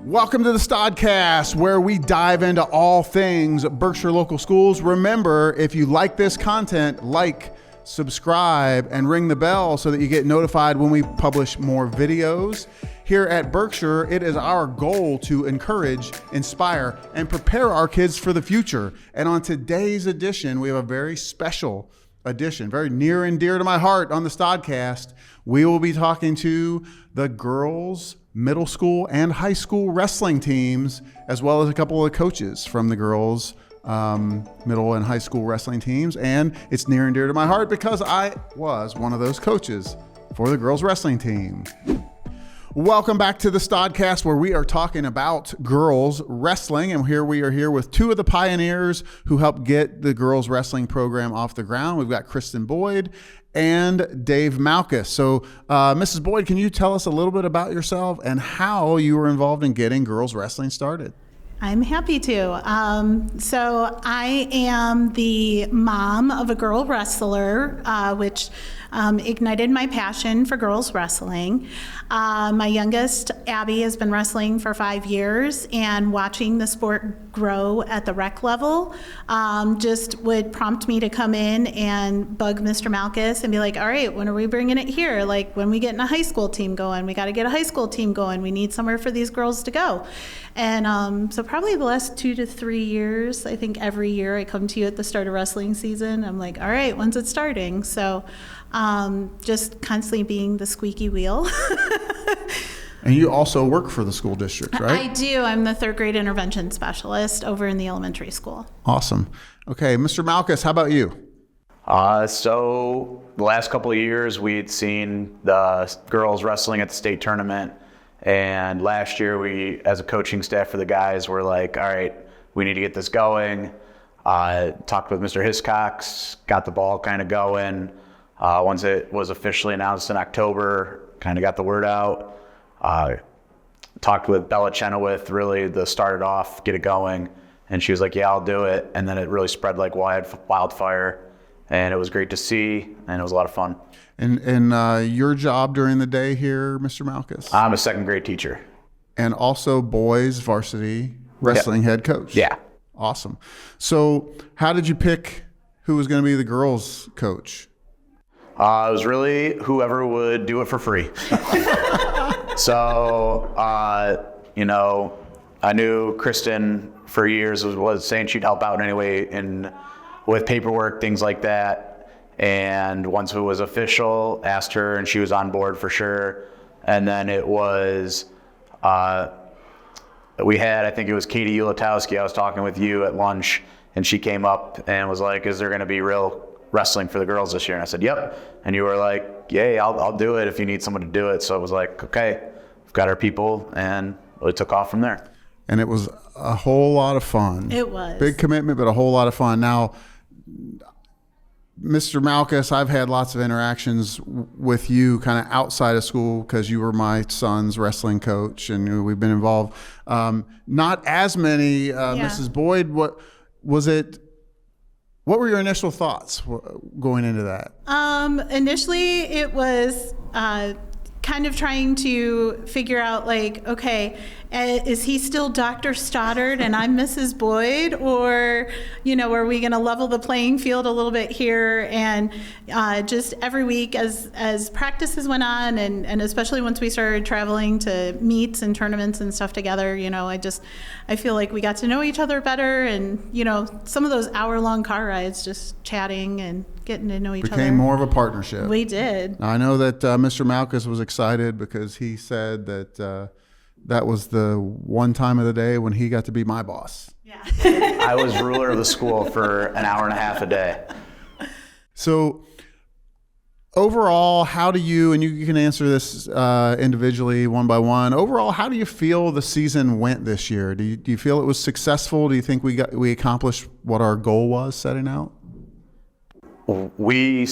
Welcome to the Stodcast, where we dive into all things Berkshire local schools. Remember, if you like this content, like, subscribe, and ring the bell so that you get notified when we publish more videos. Here at Berkshire, it is our goal to encourage, inspire, and prepare our kids for the future. And on today's edition, we have a very special edition, very near and dear to my heart on the Stodcast. We will be talking to the girls' middle school and high school wrestling teams, as well as a couple of coaches from the girls' middle and high school wrestling teams. And it's near and dear to my heart because I was one of those coaches for the girls' wrestling team. Welcome back to the Stodcast, where we are talking about girls wrestling. And we are here with two of the pioneers who helped get the girls wrestling program off the ground. We've got Coaches Boyd and Dave Malkus. So, Mrs. Boyd, can you tell us a little bit about yourself and how you were involved in getting girls wrestling started? I'm happy to. So I am the mom of a girl wrestler, which ignited my passion for girls wrestling. My youngest, Abby, has been wrestling for 5 years, and watching the sport grow at the rec level just would prompt me to come in and bug Mr. Malkus and be like, all right, when are we bringing it here? Like, when we getting a high school team going? We got to get a high school team going. We need somewhere for these girls to go. And so probably the last 2 to 3 years, I think every year I come to you at the start of wrestling season. I'm like, all right, when's it starting? So just constantly being the squeaky wheel. And you also work for the school district, right? I do. I'm the third grade intervention specialist over in the elementary school. Awesome. Okay, Mr. Malkus, how about you? So the last couple of years, we'd seen the girls wrestling at the state tournament. And last year, we, as a coaching staff for the guys, were like, all right, we need to get this going. Talked with Mr. Hiscox, got the ball kind of going. Once it was officially announced in October, kind of got the word out. Talked with Bella Chenoweth, really started off, get it going. And she was like, yeah, I'll do it. And then it really spread like wildfire. And it was great to see, and it was a lot of fun. And your job during the day here, Mr. Malkus? I'm a second grade teacher. And also boys varsity wrestling head coach? Yeah. Awesome. So how did you pick who was going to be the girls coach? It was really whoever would do it for free. So, I knew Kristen for years was saying she'd help out anyway with paperwork, things like that. And once it was official, asked her, and she was on board for sure. And then it was, we had, I think it was Katie Ulatowski. I was talking with you at lunch, and she came up and was like, is there going to be real wrestling for the girls this year? And I said, yep. And you were like, yay, I'll do it if you need someone to do it. So it was like, okay, we've got our people, and it took off from there. And it was a whole lot of fun. It was. Big commitment, but a whole lot of fun. Now, Mr. Malkus, I've had lots of interactions with you kind of outside of school because you were my son's wrestling coach, and we've been involved. Not as many, Mrs. Boyd. What was it? What were your initial thoughts going into that? Initially, it was kind of trying to figure out, like, okay, is he still Dr. Stoddard and I'm Mrs. Boyd? Or, are we going to level the playing field a little bit here? And just every week as practices went on, and especially once we started traveling to meets and tournaments and stuff together, I feel like we got to know each other better. And, some of those hour-long car rides, just chatting and getting to know each other. Became more of a partnership. We did. I know that Mr. Malkus was excited because he said that that was the one time of the day when he got to be my boss. Yeah. I was ruler of the school for an hour and a half a day. So overall, how do you, and you can answer this individually one by one, overall, how do you feel the season went this year? Do you feel it was successful? Do you think we accomplished what our goal was setting out? We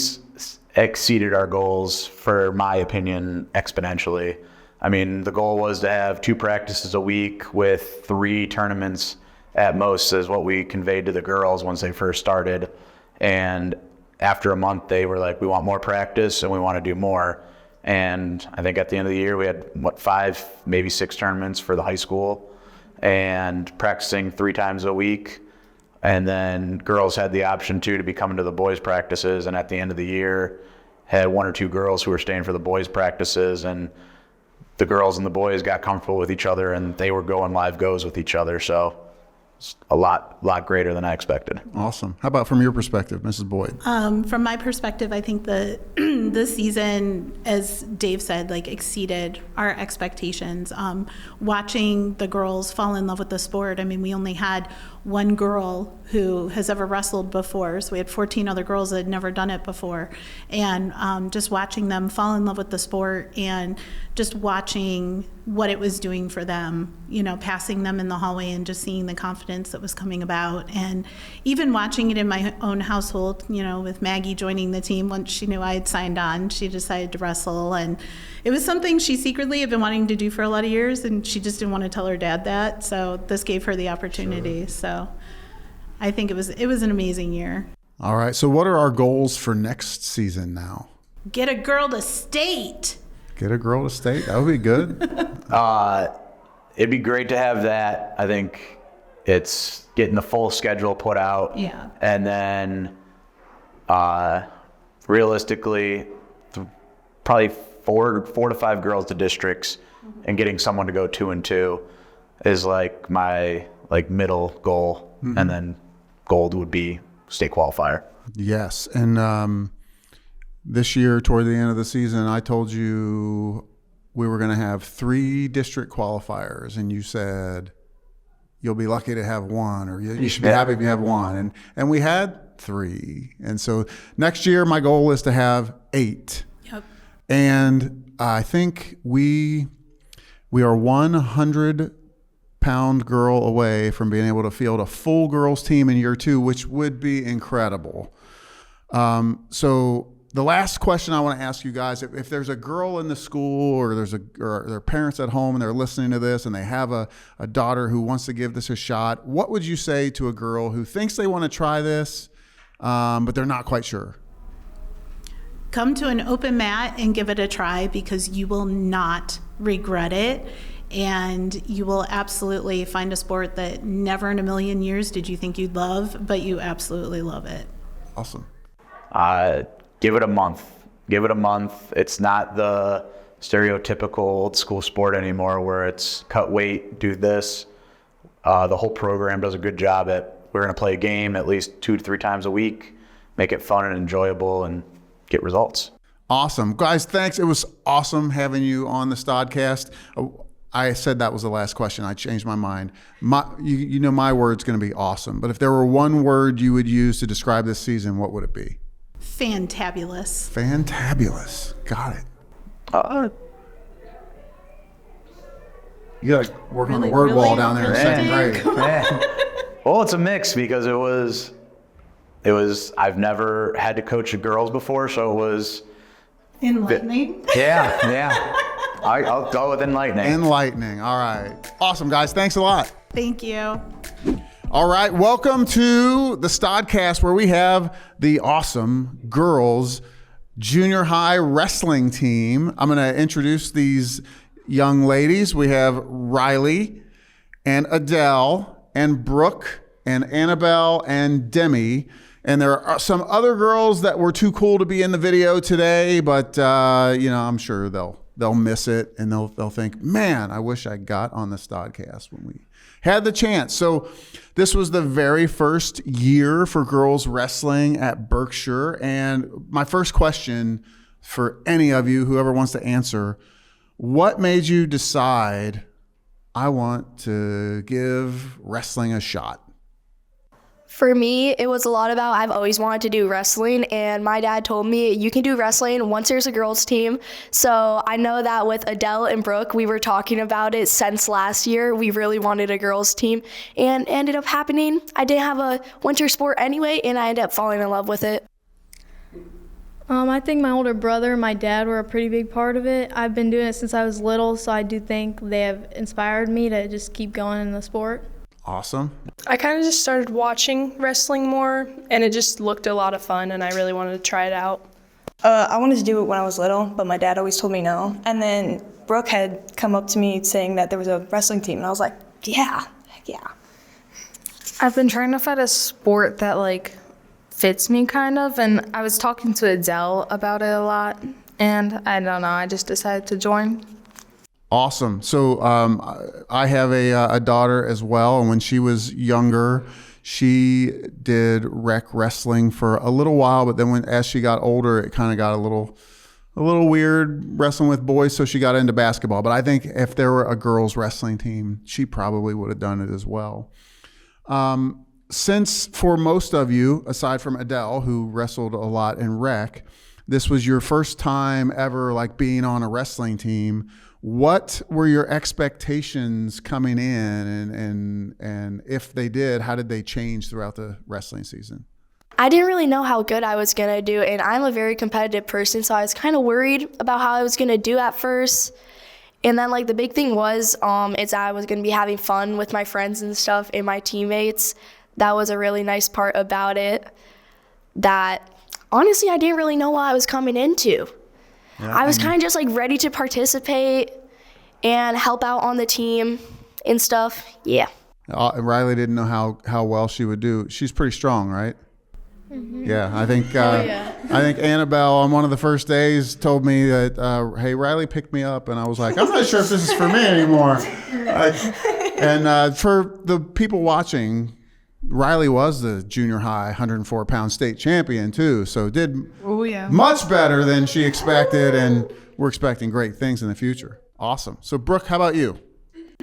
exceeded our goals, for my opinion, exponentially. I mean, the goal was to have 2 practices a week with 3 tournaments at most, is what we conveyed to the girls once they first started. And after a month, they were like, we want more practice and we want to do more. And I think at the end of the year, we had, 5, maybe 6 tournaments for the high school, and practicing 3 times a week. And then girls had the option, too, to be coming to the boys' practices. And at the end of the year, had 1 or 2 girls who were staying for the boys' practices. And the girls and the boys got comfortable with each other, and they were going live goes with each other. So it's a lot greater than I expected. Awesome. How about from your perspective, Mrs. Boyd? From my perspective, I think the this season, as Dave said, like exceeded our expectations. Watching the girls fall in love with the sport. I mean, we only had 1 girl who has ever wrestled before, so we had 14 other girls that had never done it before. And just watching them fall in love with the sport, and just watching what it was doing for them, you know, passing them in the hallway and just seeing the confidence that was coming about. And even watching it in my own household, you know, with Maggie joining the team once she knew I had signed on, she decided to wrestle. And it was something she secretly had been wanting to do for a lot of years, and she just didn't want to tell her dad that. So this gave her the opportunity. Sure. So I think it was an amazing year. All right. So what are our goals for next season now? Get a girl to state. Get a girl to state? That would be good. It'd be great to have that. I think it's getting the full schedule put out. Yeah. And then realistically, probably 4 to 5 girls to districts, and getting someone to go 2 and 2 is like my middle goal. Mm-hmm. And then gold would be state qualifier. Yes. And this year, toward the end of the season, I told you we were going to have 3 district qualifiers, and you said you'll be lucky to have 1, or you should be happy if you have 1. And we had 3. And so next year, my goal is to have 8. Yep. And I think we are 100-pound girl away from being able to field a full girls team in year 2, which would be incredible. So the last question I want to ask you guys, if there's a girl in the school, or or there are parents at home and they're listening to this and they have a daughter who wants to give this a shot, what would you say to a girl who thinks they want to try this, but they're not quite sure? Come to an open mat and give it a try, because you will not regret it. And you will absolutely find a sport that never in a million years did you think you'd love, but you absolutely love it. Awesome. Give it a month. Give it a month. It's not the stereotypical old school sport anymore where it's cut weight, do this. The whole program does a good job we're going to play a game at least 2 to 3 times a week, make it fun and enjoyable, and get results. Awesome. Guys, thanks. It was awesome having you on the Stodcast. I said that was the last question. I changed my mind. You know my word's going to be awesome. But if there were one word you would use to describe this season, what would it be? Fantabulous. Fantabulous. Got it. You got to work on the word wall down there in second grade. Well, it's a mix, because it was I've never had to coach girls before, so it was enlightening. Yeah. I'll go with enlightening. Enlightening. All right. Awesome, guys. Thanks a lot. Thank you. All right. Welcome to the Stodcast, where we have the awesome girls junior high wrestling team. I'm going to introduce these young ladies. We have Rylee and Adele and Brooke and Annabel and Demi. And there are some other girls that were too cool to be in the video today, but I'm sure they'll miss it, and they'll think, man, I wish I got on the Stodcast when we had the chance. So this was the very first year for girls wrestling at Berkshire. And my first question for any of you, whoever wants to answer, what made you decide I want to give wrestling a shot? For me, it was a lot about I've always wanted to do wrestling, and my dad told me you can do wrestling once there's a girls team. So I know that with Adele and Brooke, we were talking about it since last year. We really wanted a girls team, and ended up happening. I didn't have a winter sport anyway, and I ended up falling in love with it. I think my older brother and my dad were a pretty big part of it. I've been doing it since I was little, so I do think they have inspired me to just keep going in the sport. Awesome. I kind of just started watching wrestling more, and it just looked a lot of fun, and I really wanted to try it out. I wanted to do it when I was little, but my dad always told me no. And then Brooke had come up to me saying that there was a wrestling team, and I was like, yeah, heck yeah. I've been trying to find a sport that like fits me kind of, and I was talking to Adele about it a lot, and I don't know, I just decided to join. Awesome. So I have a daughter as well, and when she was younger, she did rec wrestling for a little while, but then as she got older, it kind of got a little weird wrestling with boys, so she got into basketball. But I think if there were a girls wrestling team, she probably would have done it as well. Since for most of you, aside from Adele, who wrestled a lot in rec, this was your first time ever like being on a wrestling team, what were your expectations coming in, and if they did, how did they change throughout the wrestling season? I didn't really know how good I was going to do, and I'm a very competitive person, so I was kind of worried about how I was going to do at first. And then like the big thing was is I was going to be having fun with my friends and stuff and my teammates. That was a really nice part about it, that honestly I didn't really know what I was coming into. Yeah, I was kind of just like ready to participate and help out on the team and stuff. Yeah. Rylee didn't know how well she would do. She's pretty strong, right? Mm-hmm. Yeah, I think I think Annabel on one of the first days told me that, hey, Rylee picked me up, and I was like, I'm not sure if this is for me anymore. And for the people watching, Rylee was the junior high 104-pound state champion too, so did much better than she expected, and we're expecting great things in the future. Awesome. So Brooke, how about you?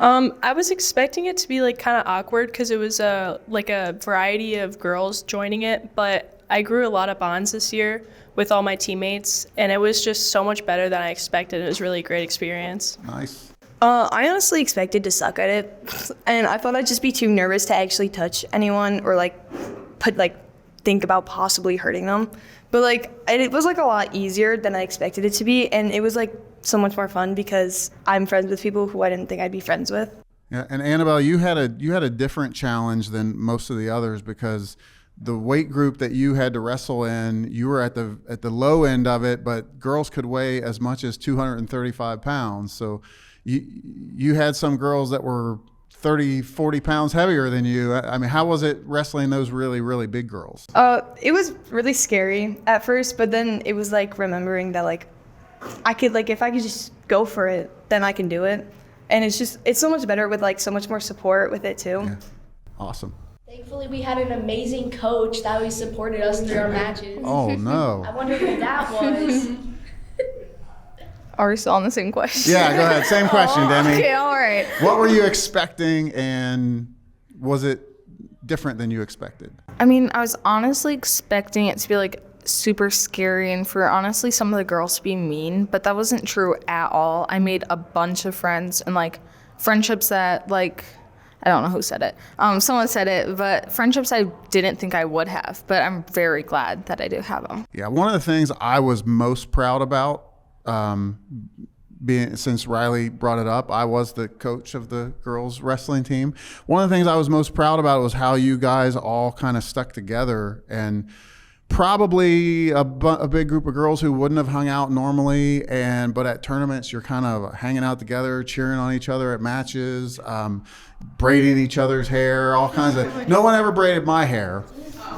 I was expecting it to be like kind of awkward because it was like a variety of girls joining it, but I grew a lot of bonds this year with all my teammates, and it was just so much better than I expected. It was really a great experience. Nice. I honestly expected to suck at it, and I thought I'd just be too nervous to actually touch anyone or think about possibly hurting them. But it was like a lot easier than I expected it to be, and it was like so much more fun because I'm friends with people who I didn't think I'd be friends with. Yeah, and Annabel, you had a different challenge than most of the others because the weight group that you had to wrestle in, you were at the low end of it, but girls could weigh as much as 235 pounds. So you had some girls that were 30, 40 pounds heavier than you. I mean, how was it wrestling those really, really big girls? It was really scary at first, but then it was like remembering that I could if I could just go for it, then I can do it. And it's so much better with so much more support with it too. Yeah. Awesome. Thankfully, we had an amazing coach that always supported us through our matches. Oh no. I wonder who that was. Are we still on the same question? Yeah, go ahead. Same question, Demi. Okay, all right. What were you expecting, and was it different than you expected? I mean, I was honestly expecting it to be super scary and for honestly some of the girls to be mean, but that wasn't true at all. I made a bunch of friends and friendships that I don't know who said it. Someone said it, but friendships I didn't think I would have, but I'm very glad that I do have them. Yeah, one of the things I was most proud about, since Rylee brought it up, I was the coach of the girls wrestling team. One of the things I was most proud about was how you guys all kind of stuck together, and probably a big group of girls who wouldn't have hung out normally, but at tournaments you're kind of hanging out together, cheering on each other at matches, braiding each other's hair, all kinds of. No one ever braided my hair.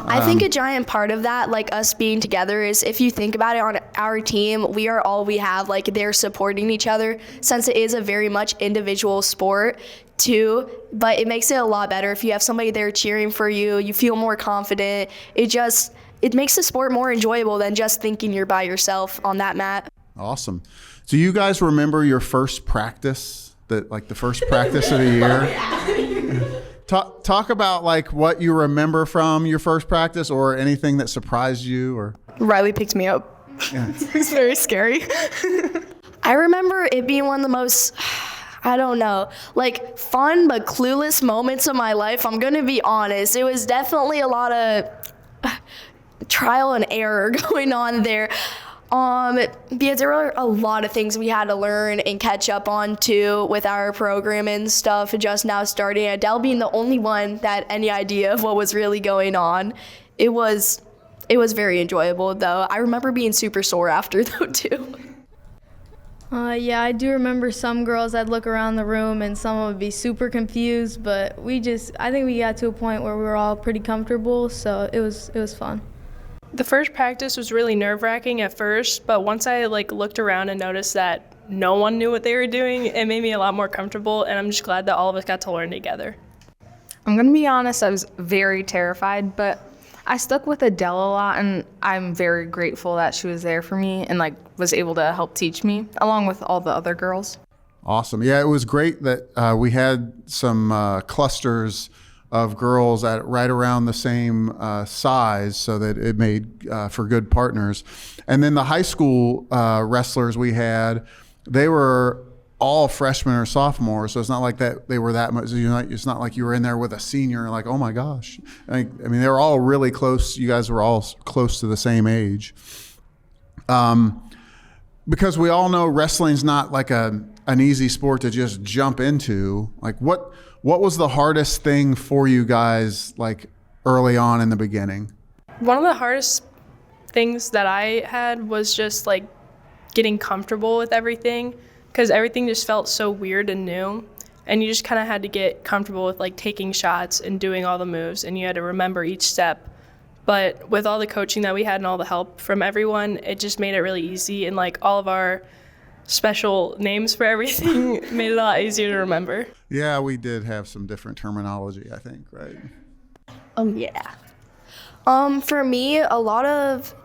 I think a giant part of that, us being together, is if you think about it on our team, we are all we have. They're supporting each other, since it is a very much individual sport too, but it makes it a lot better if you have somebody there cheering for you. You feel more confident. It makes the sport more enjoyable than just thinking you're by yourself on that mat. Awesome. Do you guys remember your first practice, the first practice of the year? Talk about what you remember from your first practice, or anything that surprised you. Or Rylee picked me up. Yeah. It was very scary. I remember it being one of the most, I don't know, fun but clueless moments of my life. I'm going to be honest. It was definitely a lot of trial and error going on there. Because there were a lot of things we had to learn and catch up on too with our program and stuff just now starting. Adele being the only one that had any idea of what was really going on. It was it was very enjoyable though. I remember being super sore after though too. Yeah, I do remember some girls I'd look around the room and some would be super confused, but I think we got to a point where we were all pretty comfortable, so it was fun. The first practice was really nerve-wracking at first, but once I looked around and noticed that no one knew what they were doing, it made me a lot more comfortable, and I'm just glad that all of us got to learn together. I'm going to be honest, I was very terrified, but I stuck with Adele a lot, and I'm very grateful that she was there for me and was able to help teach me along with all the other girls. Awesome. Yeah, it was great that we had some clusters of girls at right around the same size, so that it made for good partners. And then the high school wrestlers we had, they were all freshmen or sophomores, so it's not like that they were that much. It's not like you were in there with a senior and like, oh my gosh. I mean, they were all really close. You guys were all close to the same age. Because we all know wrestling's not like an easy sport to just jump into. Like, what was the hardest thing for you guys early on in the beginning? One of the hardest things that I had was just getting comfortable with everything, because everything just felt so weird and new, and you just kind of had to get comfortable with taking shots and doing all the moves, and you had to remember each step. But with all the coaching that we had and all the help from everyone, it just made it really easy, and all of our special names for everything made it a lot easier to remember. Yeah, we did have some different terminology, I think, right? Yeah. For me, a lot of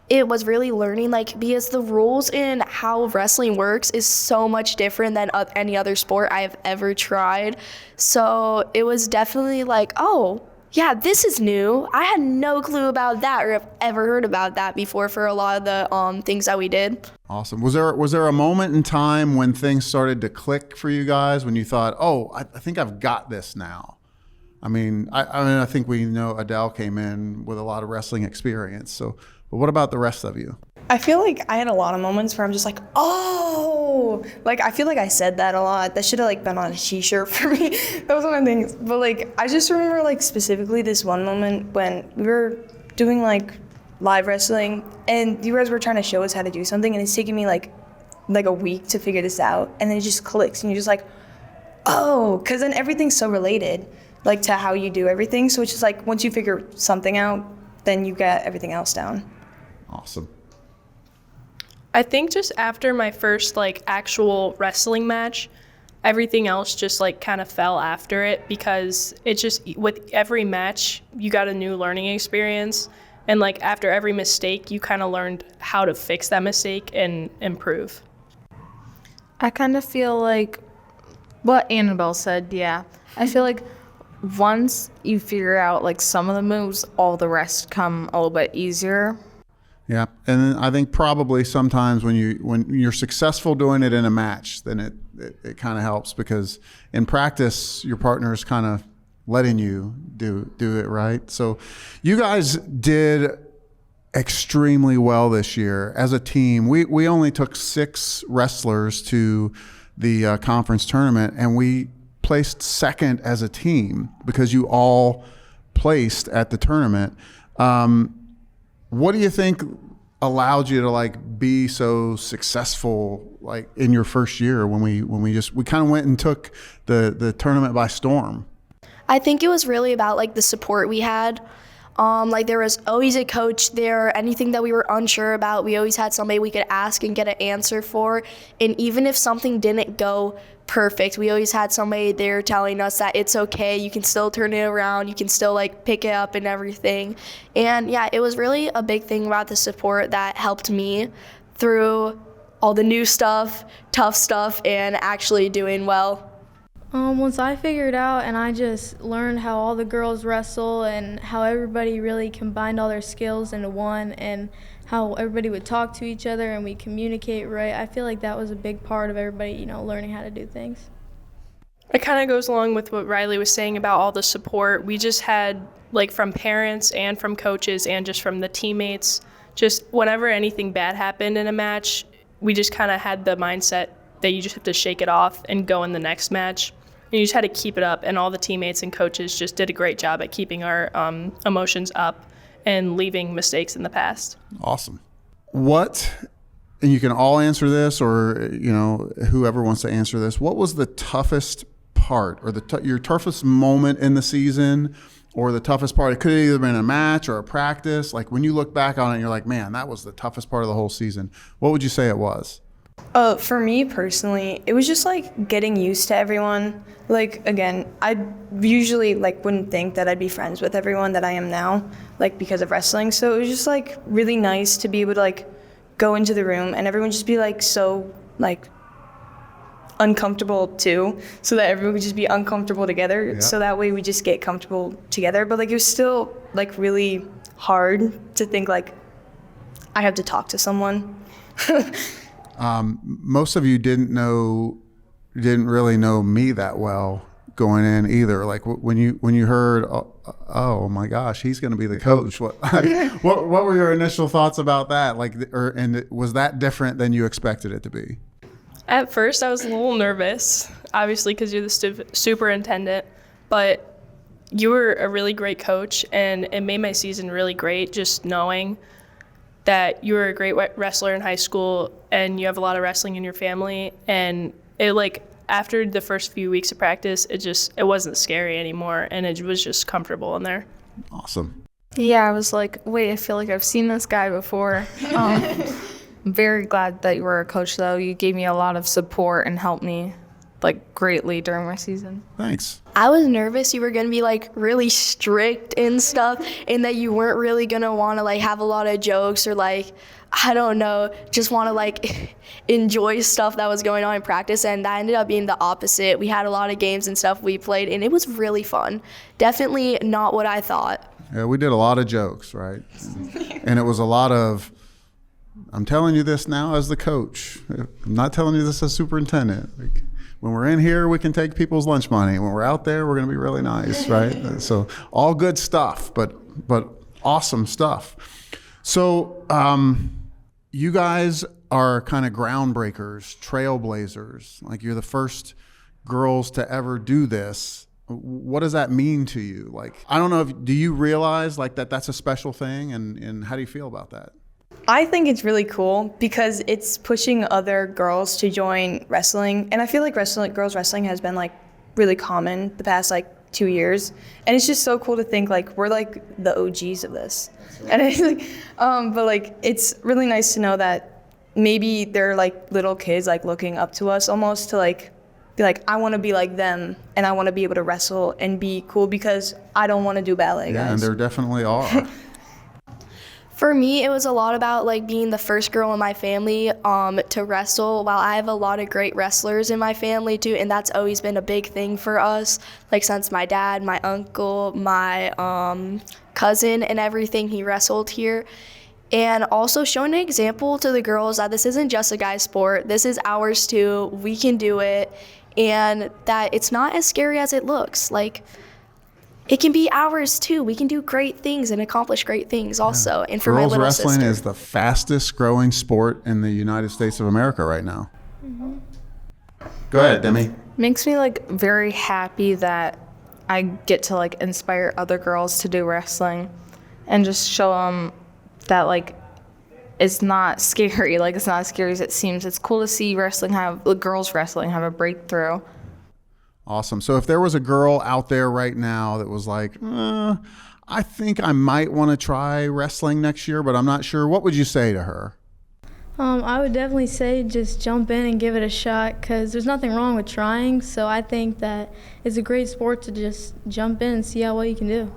it was really learning, because the rules and how wrestling works is so much different than any other sport I have ever tried. So it was definitely oh, yeah, this is new. I had no clue about that or have ever heard about that before for a lot of the things that we did. Awesome. Was there a moment in time when things started to click for you guys, when you thought, oh, I think I've got this now? I mean, I think we know Adele came in with a lot of wrestling experience. So, but what about the rest of you? I feel like I had a lot of moments where I'm just oh, I feel like I said that a lot. That should have been on a t-shirt for me. That was one of the things. But I just remember specifically this one moment when we were doing live wrestling and you guys were trying to show us how to do something, and it's taking me like a week to figure this out, and then it just clicks and you're just oh, because then everything's so related to how you do everything. So it's just once you figure something out, then you get everything else down. Awesome. I think just after my first actual wrestling match, everything else just kind of fell after it, because it just, with every match, you got a new learning experience. And after every mistake, you kind of learned how to fix that mistake and improve. I kind of feel like what Annabel said, yeah. I feel like once you figure out some of the moves, all the rest come a little bit easier. Yeah, and then I think probably sometimes when you're successful doing it in a match, then it kind of helps, because in practice your partner is kind of letting you do it right. So you guys did extremely well this year as a team. We only took 6 wrestlers to the conference tournament, and we placed second as a team because you all placed at the tournament. What do you think allowed you to be so successful in your first year when we kind of went and took the tournament by storm? I think it was really about the support we had. There was always a coach there. Anything that we were unsure about, we always had somebody we could ask and get an answer for. And even if something didn't go perfect, we always had somebody there telling us that it's okay, you can still turn it around, you can still pick it up and everything. And yeah, it was really a big thing about the support that helped me through all the new stuff, tough stuff, and actually doing well. Once I figured out and I just learned how all the girls wrestle and how everybody really combined all their skills into one, and how everybody would talk to each other and we communicate right, I feel like that was a big part of everybody, learning how to do things. It kind of goes along with what Rylee was saying about all the support. We just had, from parents and from coaches and just from the teammates, just whenever anything bad happened in a match, we just kind of had the mindset that you just have to shake it off and go in the next match. And you just had to keep it up, and all the teammates and coaches just did a great job at keeping our emotions up and leaving mistakes in the past. Awesome. What, and you can all answer this, or whoever wants to answer this, what was the toughest part, or your toughest moment in the season, or the toughest part? It could have either been a match or a practice. Like when you look back on it, you're like, man, that was the toughest part of the whole season. What would you say it was? For me personally, it was just like getting used to everyone. Like, again, I usually wouldn't think that I'd be friends with everyone that I am now, because of wrestling. So it was just really nice to be able to go into the room and everyone just be so uncomfortable too, so that everyone would just be uncomfortable together. Yeah. So that way we just get comfortable together. But it was still really hard to think I have to talk to someone. Most of you didn't really know me that well going in either. Like when you heard, oh my gosh, he's going to be the coach. What were your initial thoughts about that? And was that different than you expected it to be? At first, I was a little nervous, obviously, because you're the superintendent, but you were a really great coach, and it made my season really great just knowing that you were a great wrestler in high school and you have a lot of wrestling in your family. And it after the first few weeks of practice, it wasn't scary anymore, and it was just comfortable in there. Awesome. Yeah, I was like, wait, I feel like I've seen this guy before. I'm very glad that you were a coach, though. You gave me a lot of support and helped me greatly during my season. Thanks. I was nervous you were going to be really strict and stuff, and that you weren't really going to want to have a lot of jokes, or I don't know, just want to enjoy stuff that was going on in practice. And that ended up being the opposite. We had a lot of games and stuff we played, and it was really fun. Definitely not what I thought. Yeah, we did a lot of jokes, right? And it was a lot of, I'm telling you this now as the coach. I'm not telling you this as superintendent. When we're in here, we can take people's lunch money. When we're out there, we're going to be really nice, right? So all good stuff, but awesome stuff. So you guys are kind of groundbreakers, trailblazers. You're the first girls to ever do this. What does that mean to you? I don't know, do you realize that's a special thing, and how do you feel about that? I think it's really cool because it's pushing other girls to join wrestling. And I feel like girls wrestling has been really common the past 2 years. And it's just so cool to think we're the OGs of this. And it's but it's really nice to know that maybe they're little kids looking up to us almost to be I want to be like them, and I want to be able to wrestle and be cool because I don't want to do ballet, guys. Yeah, and there definitely are. For me, it was a lot about being the first girl in my family to wrestle. While I have a lot of great wrestlers in my family too, and that's always been a big thing for us. Since my dad, my uncle, my cousin, and everything, he wrestled here. And also showing an example to the girls that this isn't just a guy's sport. This is ours too. We can do it, and that it's not as scary as it looks. It can be ours too. We can do great things and accomplish great things also. And for my little sister. Girls wrestling is the fastest growing sport in the United States of America right now. Mm-hmm. Go ahead, Demi. Makes me very happy that I get to inspire other girls to do wrestling and just show them that it's not scary. It's not as scary as it seems. It's cool to see girls wrestling have a breakthrough. Awesome. So if there was a girl out there right now that was I think I might want to try wrestling next year, but I'm not sure, what would you say to her? I would definitely say just jump in and give it a shot, because there's nothing wrong with trying. So I think that it's a great sport to just jump in and see how well you can do.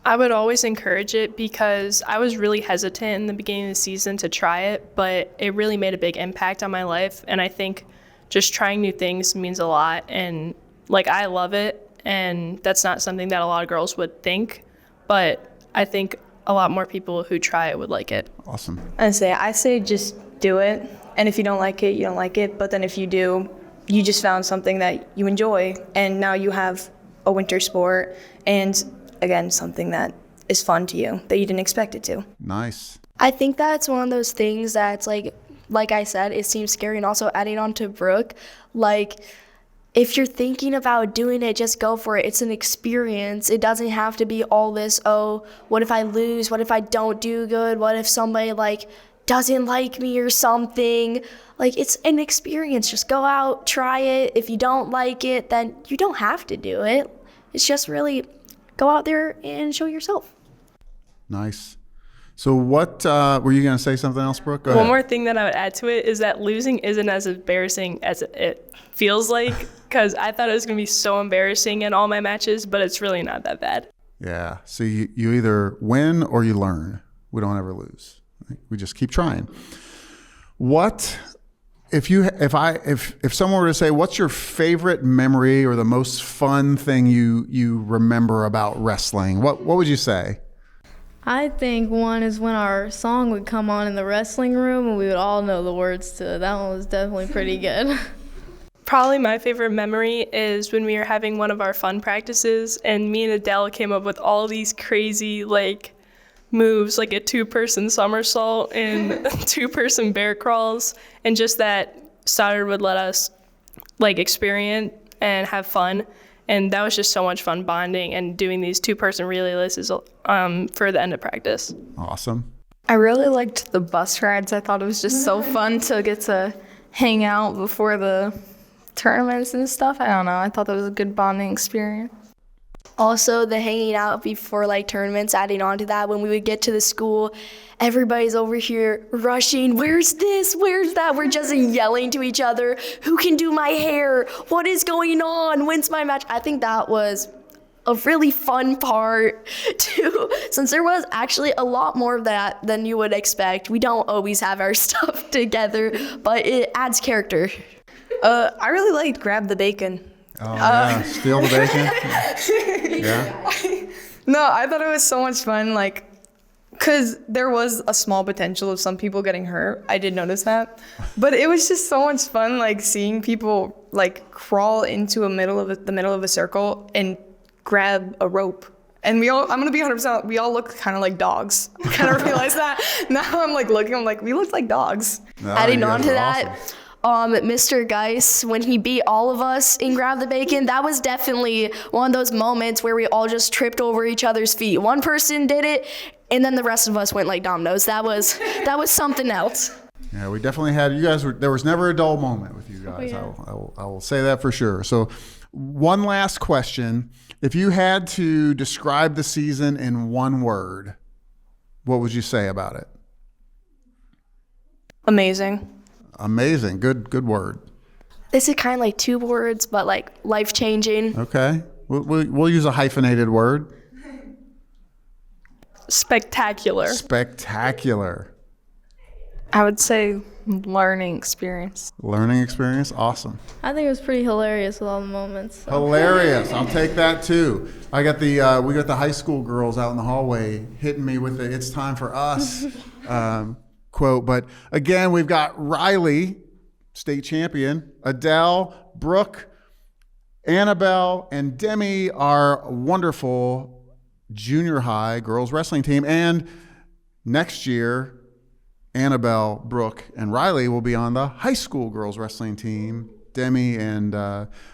I would always encourage it because I was really hesitant in the beginning of the season to try it, but it really made a big impact on my life. And I think just trying new things means a lot, and I love it, and that's not something that a lot of girls would think, but I think a lot more people who try it would like it. Awesome. I say just do it, and if you don't like it, you don't like it, but then if you do, you just found something that you enjoy, and now you have a winter sport, and again, something that is fun to you that you didn't expect it to. Nice. I think that's one of those things that's like I said, it seems scary. And also adding on to Brooke, if you're thinking about doing it, just go for it. It's an experience. It doesn't have to be all this, oh, what if I lose? What if I don't do good? What if somebody like doesn't like me or something? Like, it's an experience. Just go out, try it. If you don't like it, then you don't have to do it. It's just really go out there and show yourself. Nice. So what, were you going to say something else, Brooke? Go One ahead. more thing that I would add to it is that losing isn't as embarrassing as it feels like, because I thought it was going to be so embarrassing in all my matches, but it's really not that bad. Yeah. So you either win or you learn. We don't ever lose. We just keep trying. What if someone were to say, what's your favorite memory or the most fun thing you remember about wrestling? What would you say? I think one is when our song would come on in the wrestling room and we would all know the words to it. That one was definitely pretty good. Probably my favorite memory is when we were having one of our fun practices and me and Adele came up with all these crazy like moves, like a 2-person somersault and 2-person bear crawls, and just that Stoddard would let us like experience and have fun. And that was just so much fun bonding and doing these 2-person relay lists for the end of practice. Awesome. I really liked the bus rides. I thought it was just so fun to get to hang out before the tournaments and stuff. I don't know. I thought that was a good bonding experience. Also, the hanging out before like tournaments, adding on to that, when we would get to the school, everybody's over here rushing, where's this, where's that? We're just yelling to each other, who can do my hair? What is going on? When's my match? I think that was a really fun part too, since there was actually a lot more of that than you would expect. We don't always have our stuff together, but it adds character. I really liked Grab the Bacon. Oh, yeah. Steal the bacon? Yeah. No, I thought it was so much fun, like, because there was a small potential of some people getting hurt. I did notice that. But it was just so much fun, like, seeing people, like, crawl into the middle of a circle and grab a rope. And I'm going to be 100%, we all look kind of like dogs. I kind of realized that. Now I'm, like, looking, I'm like, we look like dogs. No, Adding you on guys to are that, awesome. Mr. Geis, when he beat all of us in Grab the Bacon, that was definitely one of those moments where we all just tripped over each other's feet. One person did it, and then the rest of us went like dominoes. That was something else. Yeah, we definitely had, you guys there was never a dull moment with you guys. Yeah. I will say that for sure. So one last question. If you had to describe the season in one word, what would you say about it? Amazing. Amazing. Good word. This is kind of like 2 words, but like life-changing. Okay. We'll use a hyphenated word. Spectacular. Spectacular. I would say learning experience. Learning experience. Awesome. I think it was pretty hilarious with all the moments. So. Hilarious. I'll take that too. We got the high school girls out in the hallway hitting me with the "It's time for us" quote. But again, we've got Rylee, state champion, Adele, Brooke, Annabel, and Demi, our wonderful junior high girls wrestling team. And next year, Annabel, Brooke, and Rylee will be on the high school girls wrestling team. Demi and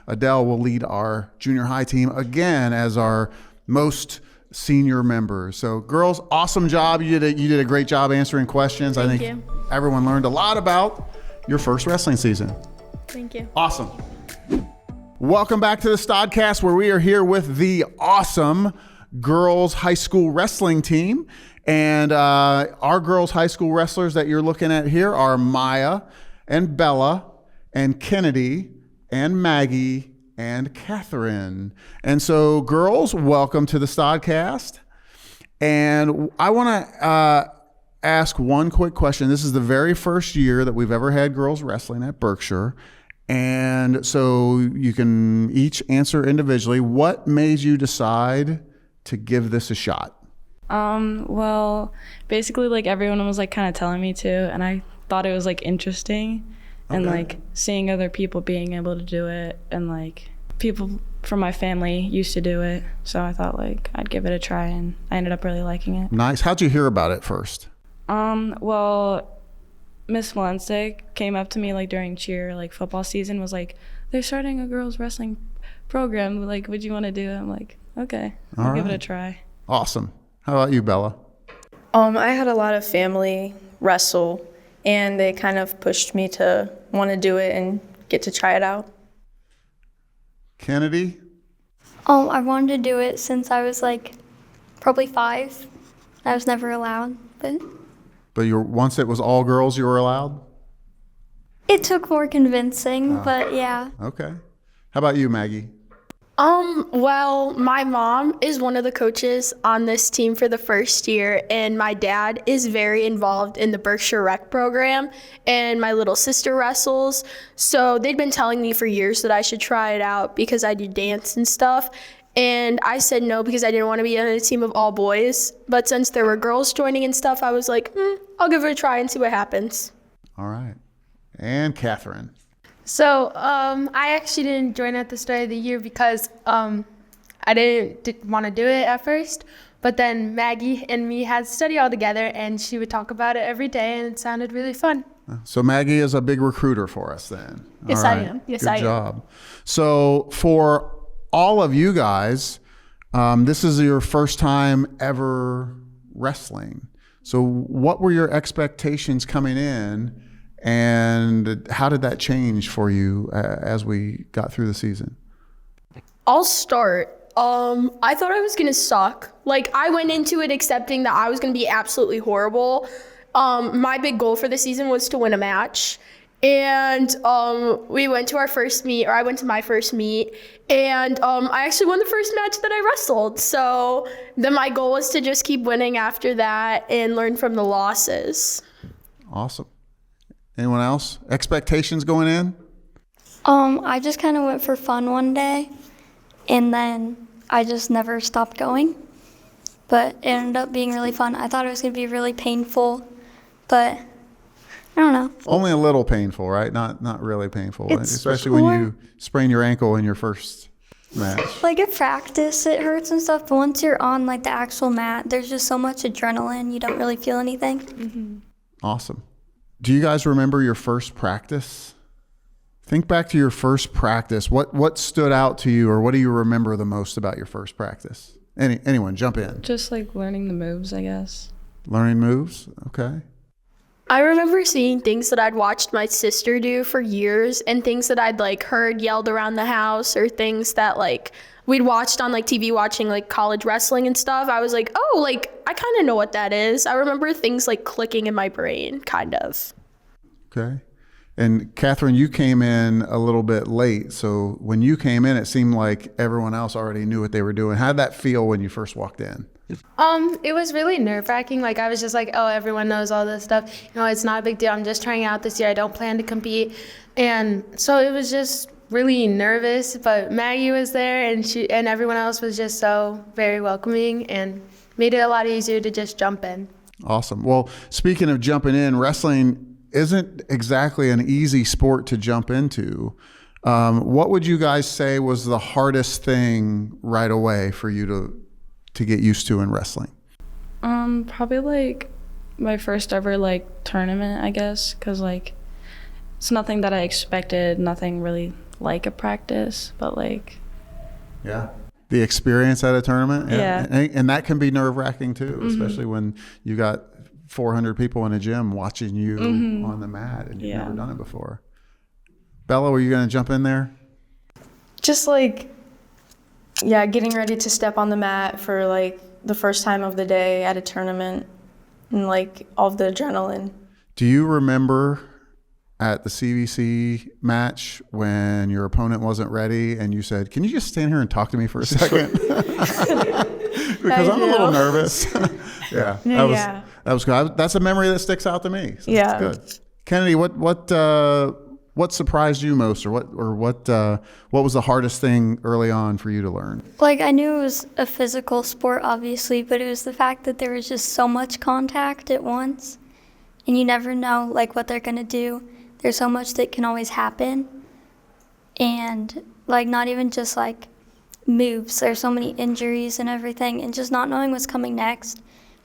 Adele will lead our junior high team again as our most senior members. So girls, awesome job. You did a great job answering questions. Thank I think you. everyone learned a lot about your first wrestling season. Thank you. Awesome. Welcome back to the Stodcast, where we are here with the awesome girls high school wrestling team. And our girls high school wrestlers that you're looking at here are Maya and Bella and Kennedy and Maggie and Catherine. And so, girls, welcome to the Stodcast. And I want to ask one quick question. This is the very first year that we've ever had girls wrestling at Berkshire. And so you can each answer individually. What made you decide to give this a shot? Well, basically, like, everyone was, like, kind of telling me to, and I thought it was, like, interesting, and, like, seeing other people being able to do it, and, like, people from my family used to do it, so I thought, like, I'd give it a try, and I ended up really liking it. Nice. How'd you hear about it first? Well, Miss Valenstick came up to me, like, during cheer, like, football season, was like, they're starting a girls wrestling program. Like, would you want to do it? I'm like, okay, I'll give it a try. Awesome. How about you, Bella? I had a lot of family wrestle, and they kind of pushed me to want to do it and get to try it out. Kennedy? I wanted to do it since I was like probably 5. I was never allowed, but Once it was all girls, you were allowed? it took more convincing, but yeah. Okay. How about you, Maggie? Well, my mom is one of the coaches on this team for the first year, and my dad is very involved in the Berkshire rec program, and my little sister wrestles. So they'd been telling me for years that I should try it out because I do dance and stuff. And I said no because I didn't want to be on a team of all boys. But since there were girls joining and stuff, I was like, I'll give it a try and see what happens. All right. And Catherine? So I actually didn't join at the start of the year because I didn't want to do it at first. But then Maggie and me had study all together, and she would talk about it every day, and it sounded really fun. So Maggie is a big recruiter for us then. Yes, All I right. am. Yes, Good I am. job. So for all of you guys, this is your first time ever wrestling. So what were your expectations coming in, and how did that change for you as we got through the season? I'll start. I thought I was gonna suck. Like, I went into it accepting that I was gonna be absolutely horrible. My big goal for the season was to win a match. And we went to our first meet, or I went to my first meet, and I actually won the first match that I wrestled. So then my goal was to just keep winning after that and learn from the losses. Awesome. Anyone else? Expectations going in? I just kind of went for fun one day, and then I just never stopped going. But it ended up being really fun. I thought it was going to be really painful, but I don't know. Only a little painful, right? Not really painful, It's especially when more- you sprain your ankle in your first match. Like at practice, it hurts and stuff, but once you're on like the actual mat, there's just so much adrenaline, you don't really feel anything. Mm-hmm. Awesome. Do you guys remember your first practice? Think back to your first practice. What stood out to you, or what do you remember the most about your first practice? Anyone, jump in. Just like learning the moves, I guess. Learning moves? Okay. I remember seeing things that I'd watched my sister do for years, and things that I'd like heard yelled around the house, or things that like we'd watched on like TV, watching like college wrestling and stuff. I was like, oh, like I kind of know what that is. I remember things like clicking in my brain, kind of. Okay. And Catherine, you came in a little bit late. So when you came in, it seemed like everyone else already knew what they were doing. How did that feel when you first walked in? It was really nerve-wracking. Like, I was just like, oh, everyone knows all this stuff. You know, it's not a big deal. I'm just trying out this year. I don't plan to compete. And so it was just really nervous, but Maggie was there, and everyone else was just so very welcoming and made it a lot easier to just jump in. Awesome. Well, speaking of jumping in, wrestling isn't exactly an easy sport to jump into. What would you guys say was the hardest thing right away for you to get used to in wrestling? Probably like my first ever like tournament, I guess, because like it's nothing that I expected, nothing really like a practice, but like yeah, the experience at a tournament. Yeah. And that can be nerve-wracking too, especially when you got 400 people in a gym watching you on the mat and you've never done it before. Bella, were you going to jump in there? Just like, yeah, getting ready to step on the mat for like the first time of the day at a tournament, and like all of the adrenaline. Do you remember at the CVC match when your opponent wasn't ready and you said, "Can you just stand here and talk to me for a second?" Because I'm a little nervous. Yeah, that was good. That's a memory that sticks out to me. So Yeah. that's good. Kennedy, what surprised you most, or what was the hardest thing early on for you to learn? Like, I knew it was a physical sport, obviously, but it was the fact that there was just so much contact at once, and you never know, like, what they're going to do. There's so much that can always happen, and, like, not even just, like, moves. There's so many injuries and everything, and just not knowing what's coming next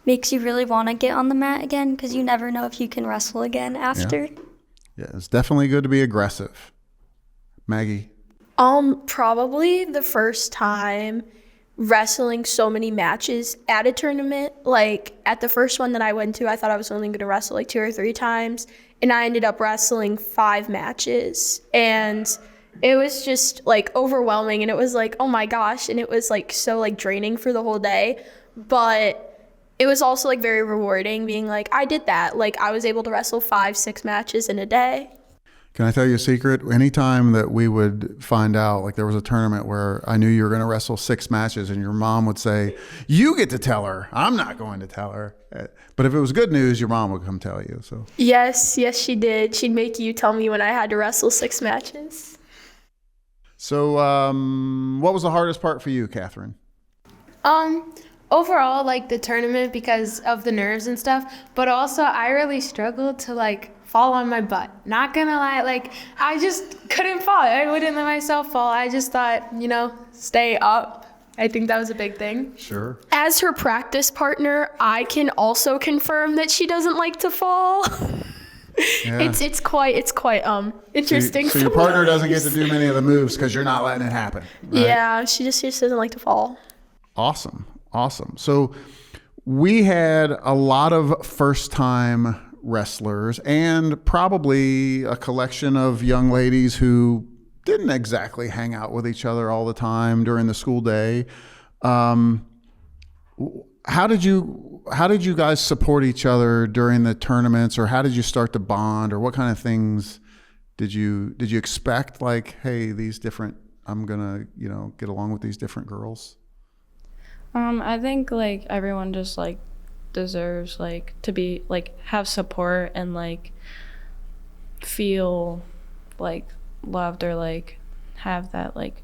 makes you really want to get on the mat again, because you never know if you can wrestle again after. Yeah, it's definitely good to be aggressive. Maggie? Probably the first time wrestling so many matches at a tournament. Like at the first one that I went to, I thought I was only going to wrestle like 2 or 3 times, and I ended up wrestling 5 matches, and it was just like overwhelming, and it was like, oh my gosh, and it was like so like draining for the whole day, but it was also like very rewarding being like, I did that. Like I was able to wrestle 5-6 matches in a day. Can I tell you a secret? Anytime that we would find out, like there was a tournament where I knew you were going to wrestle 6 matches and your mom would say, you get to tell her, I'm not going to tell her. But if it was good news, your mom would come tell you. So Yes, she did. She'd make you tell me when I had to wrestle 6 matches. So what was the hardest part for you, Catherine? Overall, like the tournament because of the nerves and stuff, but also I really struggled to like fall on my butt. Not gonna lie, like I just couldn't fall. I wouldn't let myself fall. I just thought, stay up. I think that was a big thing. Sure. As her practice partner, I can also confirm that she doesn't like to fall. Yeah. It's quite interesting. So your partner doesn't get to do many of the moves because you're not letting it happen. Right? Yeah, she just doesn't like to fall. Awesome. So we had a lot of first-time wrestlers and probably a collection of young ladies who didn't exactly hang out with each other all the time during the school day. How did you guys support each other during the tournaments, or how did you start to bond, or what kind of things did you expect? Like, hey, I'm gonna get along with these different girls. I think like everyone just like deserves like to be like have support and like feel like loved, or like have that like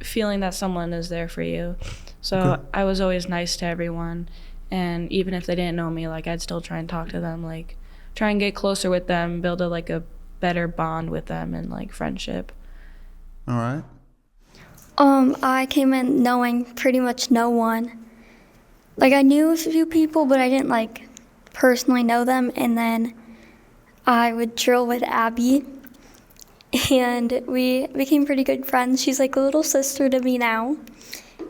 feeling that someone is there for you. So okay. I was always nice to everyone, and even if they didn't know me, like I'd still try and talk to them, like try and get closer with them, build a better bond with them and like friendship. All right. I came in knowing pretty much no one. Like I knew a few people, but I didn't like personally know them. And then I would drill with Abby, and we became pretty good friends. She's like a little sister to me now.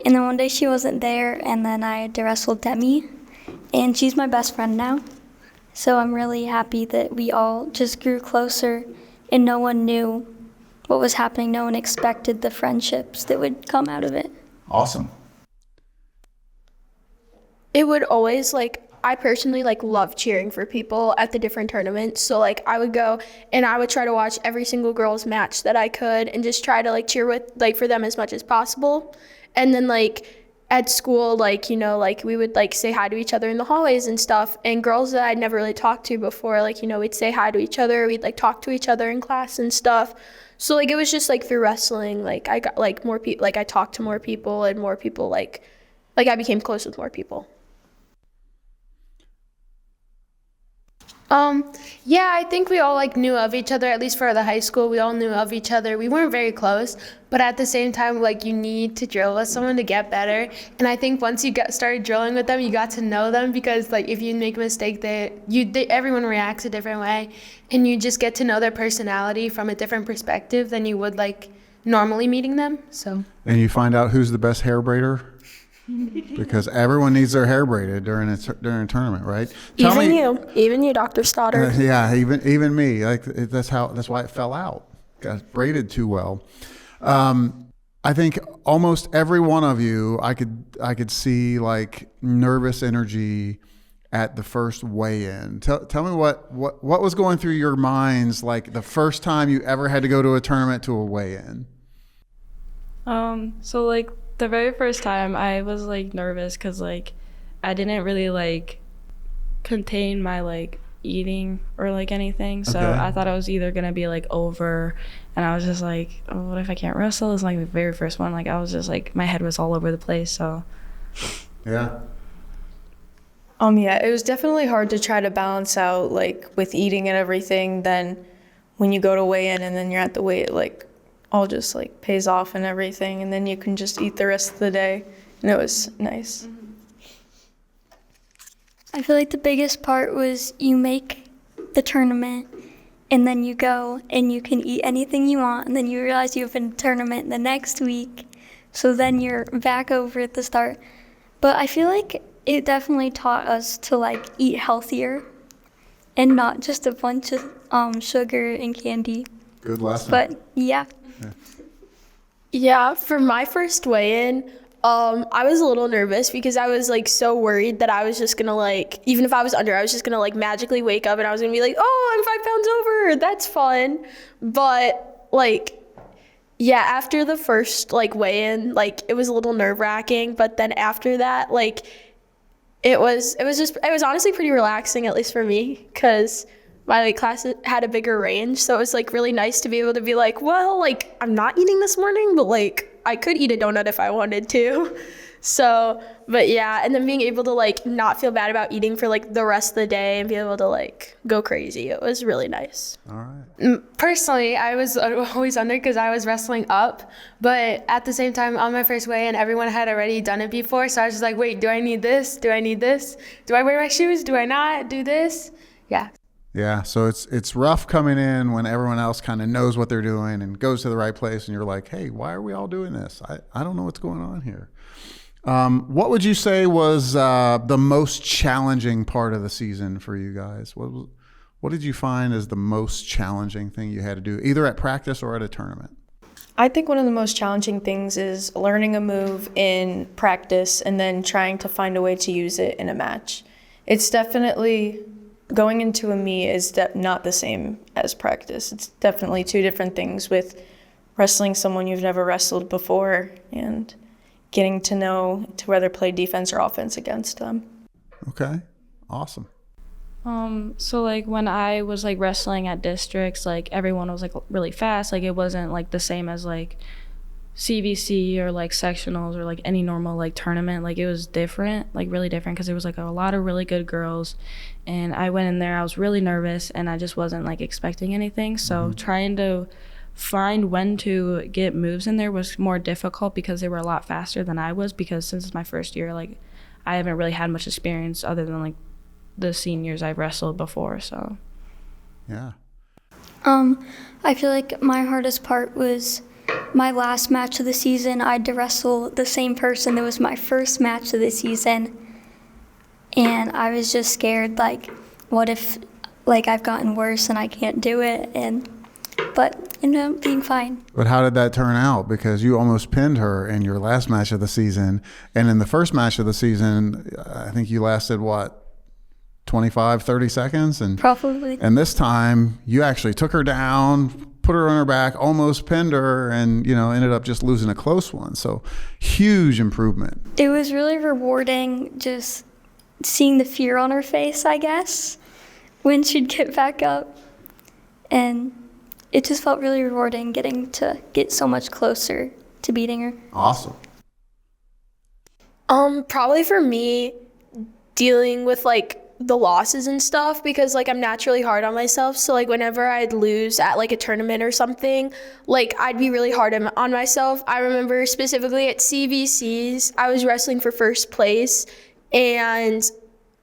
And then one day she wasn't there, and then I had to wrestle Demi, and she's my best friend now. So I'm really happy that we all just grew closer, and no one knew what was happening. No one expected the friendships that would come out of it. Awesome. It would always I personally love cheering for people at the different tournaments. So I would go and I would try to watch every single girls match that I could and just try to cheer with for them as much as possible. And then at school, we would say hi to each other in the hallways and stuff. And girls that I'd never really talked to before, we'd say hi to each other. We'd talk to each other in class and stuff. So it was just through wrestling, I got more people, I talked to more people, and more people I became close with more people. Yeah, I think we all knew of each other, at least for the high school. We all knew of each other. We weren't very close, but at the same time, you need to drill with someone to get better. And I think once you started drilling with them, you got to know them, because if you make a mistake, everyone reacts a different way, and you just get to know their personality from a different perspective than you would normally meeting them. So. And you find out who's the best hair braider. Because everyone needs their hair braided during a tournament, right? Even you, Dr. Stoddard. Yeah, even me. That's why it fell out. Got braided too well. I think almost every one of you, I could see nervous energy at the first weigh-in. Tell me what was going through your minds the first time you ever had to go to a tournament to a weigh-in. So the very first time I was nervous because I didn't really contain my eating or anything. So okay. I thought I was either gonna be over, and I was just oh, what if I can't wrestle? It's the very first one. I was just my head was all over the place. So yeah. Yeah, it was definitely hard to try to balance out with eating and everything. Then when you go to weigh in and then you're at the weight, all just pays off and everything, and then you can just eat the rest of the day, and it was nice. I feel the biggest part was you make the tournament, and then you go and you can eat anything you want, and then you realize you have a tournament the next week, so then you're back over at the start. But I feel like it definitely taught us to like eat healthier and not just a bunch of sugar and candy. Good lesson. But yeah. Yeah, for my first weigh-in, I was a little nervous because I was like so worried that I was just gonna like, even if I was under, I was just gonna like magically wake up and I was gonna be like, oh, I'm 5 pounds over, that's fun. But like, yeah, after the first like weigh-in, like it was a little nerve-wracking, but then after that, like it was honestly pretty relaxing, at least for me, because my like class had a bigger range, so it was like really nice to be able to be like, well, like I'm not eating this morning, but like I could eat a donut if I wanted to. So, but yeah, and then being able to like not feel bad about eating for like the rest of the day and be able to like go crazy. It was really nice. All right. Personally, I was always under because I was wrestling up, but at the same time on my first weigh-in, everyone had already done it before, so I was just like, wait, do I need this? Do I need this? Do I wear my shoes? Do I not do this? Yeah. Yeah, so it's rough coming in when everyone else kind of knows what they're doing and goes to the right place, and you're like, hey, why are we all doing this? I don't know what's going on here. What would you say was the most challenging part of the season for you guys? What did you find as the most challenging thing you had to do, either at practice or at a tournament? I think one of the most challenging things is learning a move in practice and then trying to find a way to use it in a match. It's definitely... Going into a meet is not the same as practice. It's definitely two different things with wrestling someone you've never wrestled before and getting to know to whether play defense or offense against them. Okay, awesome. So like when I was like wrestling at districts, like everyone was like really fast. Like it wasn't like the same as like CVC or like sectionals or like any normal like tournament. Like it was different, like really different, because there was like a lot of really good girls, and I went in there, I was really nervous and I just wasn't like expecting anything. So trying to find when to get moves in there was more difficult because they were a lot faster than I was, because since it's my first year, like I haven't really had much experience other than like the seniors I've wrestled before. So yeah. I feel like my hardest part was my last match of the season. I had to wrestle the same person that was my first match of the season, and I was just scared, like, what if like I've gotten worse and I can't do it, but ended up being fine. But how did that turn out? Because you almost pinned her in your last match of the season, and in the first match of the season, I think you lasted what, 25, 30 seconds? And probably. And this time you actually took her down, put her on her back, almost pinned her, and ended up just losing a close one. So huge improvement. It was really rewarding just seeing the fear on her face, I guess, when she'd get back up. And it just felt really rewarding getting to get so much closer to beating her. Awesome. Probably for me, dealing with like the losses and stuff, because like I'm naturally hard on myself, so like whenever I'd lose at like a tournament or something, like I'd be really hard on myself. I remember specifically at CVCs, I was wrestling for first place, and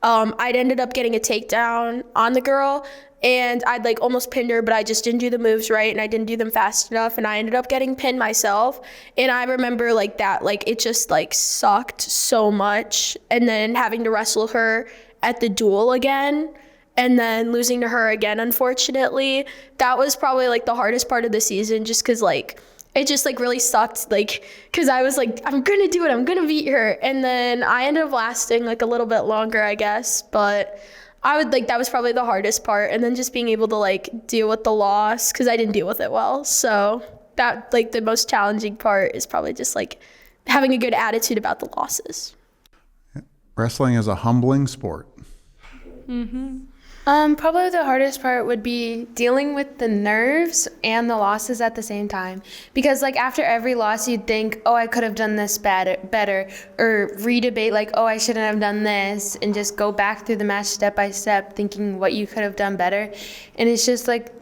I'd ended up getting a takedown on the girl, and I'd like almost pinned her, but I just didn't do the moves right, and I didn't do them fast enough, and I ended up getting pinned myself. And I remember like that, like it just like sucked so much, and then having to wrestle her at the duel again, and then losing to her again, unfortunately. That was probably like the hardest part of the season, just because like it just like really sucked, like because I was like, I'm gonna do it, I'm gonna beat her, and then I ended up lasting like a little bit longer, I guess. But I would like, that was probably the hardest part, and then just being able to like deal with the loss, because I didn't deal with it well. So that like the most challenging part is probably just like having a good attitude about the losses. Wrestling is a humbling sport. Probably the hardest part would be dealing with the nerves and the losses at the same time. Because like after every loss, you'd think, oh, I could have done this better, or redebate like, oh, I shouldn't have done this, and just go back through the match step by step, thinking what you could have done better. And it's just like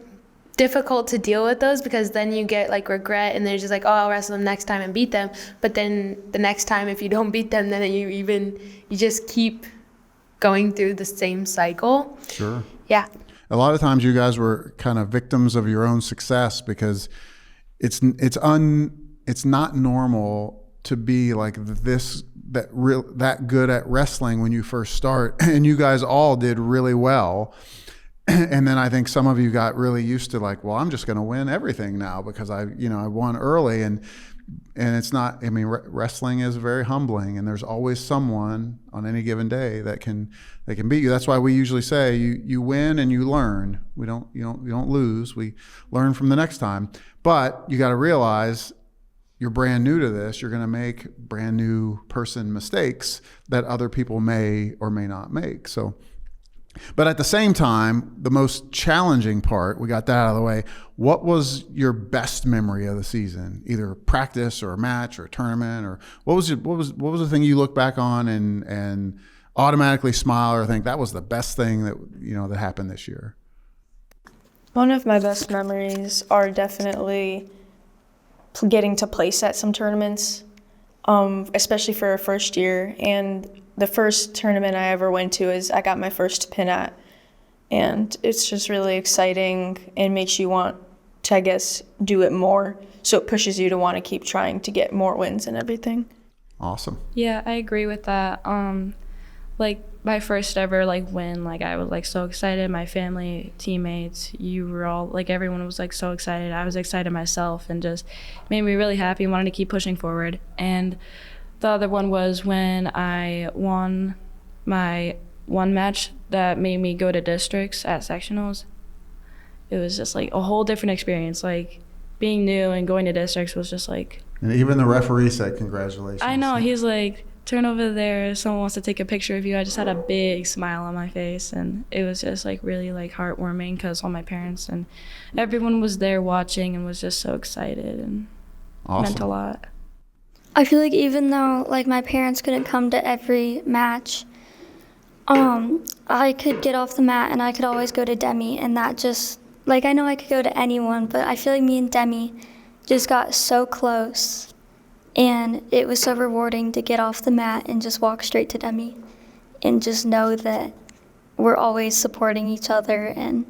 difficult to deal with those, because then you get like regret, and they're just like, oh, I'll wrestle them next time and beat them. But then the next time, if you don't beat them, then you just keep going through the same cycle. Sure. Yeah. a lot of times you guys were kind of victims of your own success, because it's not normal to be like that good at wrestling when you first start, and you guys all did really well. And then I think some of you got really used to like, well, I'm just going to win everything now because I won early, and it's not. I mean, wrestling is very humbling, and there's always someone on any given day that can beat you. That's why we usually say you win and you learn. You don't lose. We learn from the next time. But you got to realize you're brand new to this. You're going to make brand new person mistakes that other people may or may not make. So, but at the same time, the most challenging part, we got that out of the way. What was your best memory of the season? Either practice or a match or a tournament, or what was the thing you look back on and automatically smile or think that was the best thing that happened this year? One of my best memories are definitely getting to place at some tournaments, especially for our first year. And the first tournament I ever went to is I got my first pin at. And it's just really exciting and makes you want to, I guess, do it more. So it pushes you to want to keep trying to get more wins and everything. Awesome. Yeah, I agree with that. Like my first ever win, I was so excited. My family, teammates, you were all everyone was so excited. I was excited myself, and just made me really happy and wanted to keep pushing forward. And the other one was when I won my one match that made me go to districts at sectionals. It was just a whole different experience. Being new and going to districts was just And even the referee said congratulations. I know, he's turn over there, someone wants to take a picture of you. I just had a big smile on my face, and it was just really heartwarming because all my parents and everyone was there watching and was just so excited, and awesome. Meant a lot. I feel like even though my parents couldn't come to every match, I could get off the mat and I could always go to Demi, and that just I know I could go to anyone, but I feel like me and Demi just got so close. And it was so rewarding to get off the mat and just walk straight to Demi and just know that we're always supporting each other and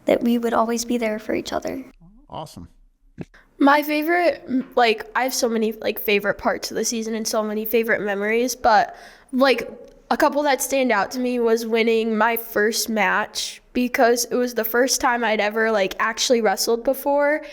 that we would always be there for each other. Awesome. My favorite, I have so many favorite parts of the season and so many favorite memories, but a couple that stand out to me was winning my first match, because it was the first time I'd ever actually wrestled before,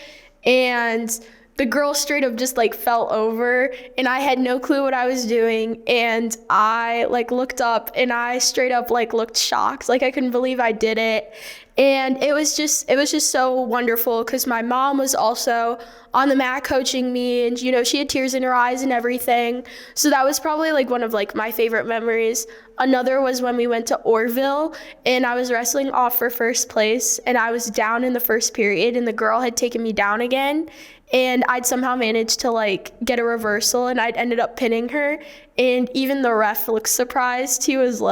and the girl straight up just fell over, and I had no clue what I was doing, and I looked up and I straight up looked shocked. I couldn't believe I did it. And it was just so wonderful, because my mom was also on the mat coaching me, and she had tears in her eyes and everything. So that was probably one of my favorite memories. Another was when we went to Orville, and I was wrestling off for first place, and I was down in the first period, and the girl had taken me down again, and I'd somehow managed to get a reversal, and I'd ended up pinning her, and even the ref looked surprised. He was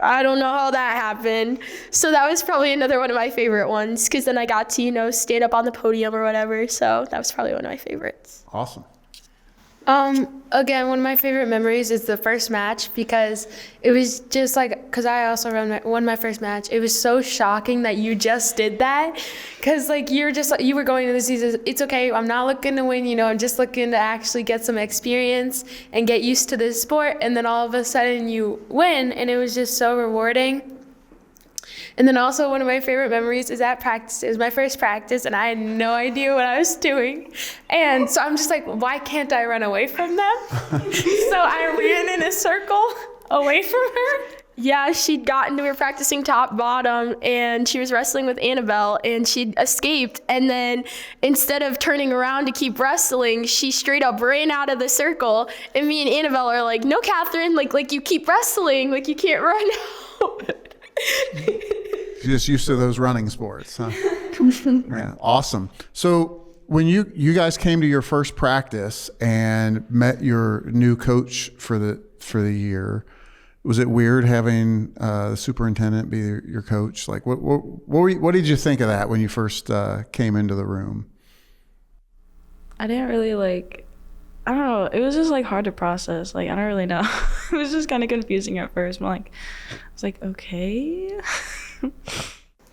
I don't know how that happened. So that was probably another one of my favorite ones, because then I got to, stand up on the podium or whatever. So that was probably one of my favorites. Awesome. Again, one of my favorite memories is the first match, because it was just because I also won my first match. It was so shocking that you just did that, because you were going to the season, it's okay, I'm not looking to win, I'm just looking to actually get some experience and get used to this sport, and then all of a sudden you win, and it was just so rewarding. And then also one of my favorite memories is at practice. It was my first practice, and I had no idea what I was doing. And so I'm just why can't I run away from them? So I ran in a circle away from her. Yeah, she'd gotten to, we were practicing top bottom, and she was wrestling with Annabel, and she'd escaped. And then instead of turning around to keep wrestling, she straight up ran out of the circle. And me and Annabel are no, Catherine, you keep wrestling, you can't run out. You're just used to those running sports, huh? Yeah, awesome. So when you guys came to your first practice and met your new coach for the year, was it weird having the superintendent be your coach? What did you think of that when you first came into the room? I didn't really I don't know. It was just hard to process. I don't really know. It was just kind of confusing at first. I was okay.